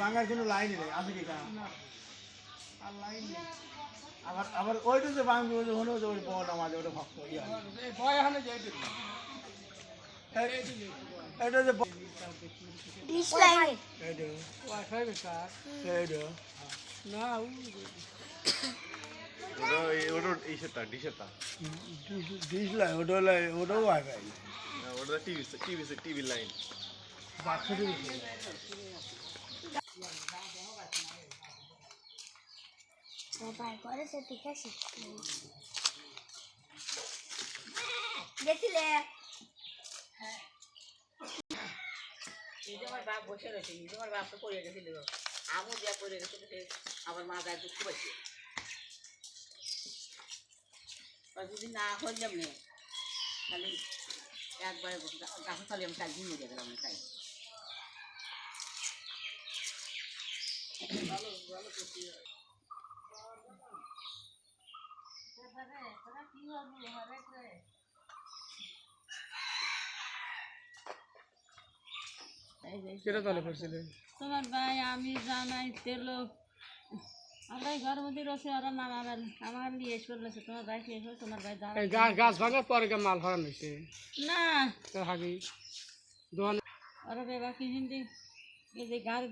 বাঙার কোনো লাইনই নেই আছে কি কারণ না আর লাইন নেই আবার আবার ওইটা যে বাঙবি ওই হলো যে ওই বড়টা মাঝে ওটা ভক্ত ইয়া এই ভয় এখানে যাইতে এটা যে ডিসলাইক এইটা ওয়াইফাই বেকার এইটা না ওটা ইসেরটা ডিশেরটা ডিসলাই ওটা হলো ওটাও ওয়াইফাই ওটা টিভি লাইন বাক্স দিবি বাবাই করেছে ঠিক আছে গেছিলে এই যে আমার বাপ বসে রয়েছে এই যে আমার বাপ তো পড়ে গেছিল আমও যা পড়ে গেছিল সে আমার মা গায়ে দুঃখ পাইছে আর যদি না হয় যেমনি তাহলে একবার গাছে তাহলে আমি চারদিন মরে গেলাম তাই কেটে তাহলে করছিলেন তোমার ভাই আমি জানাই তেল আমরা ঘরের মধ্যে রয়েছে ওরা নানার আমার নিয়ে এসে বলেছে তোমার ভাই শেষ হয়ে তোমার ভাই দাঁড়া গাছ ভাঙার পরে মাল হারান হয়েছে না হাগি দোকান ওরা বেবা কি হিন্দি এই যে গাড়ি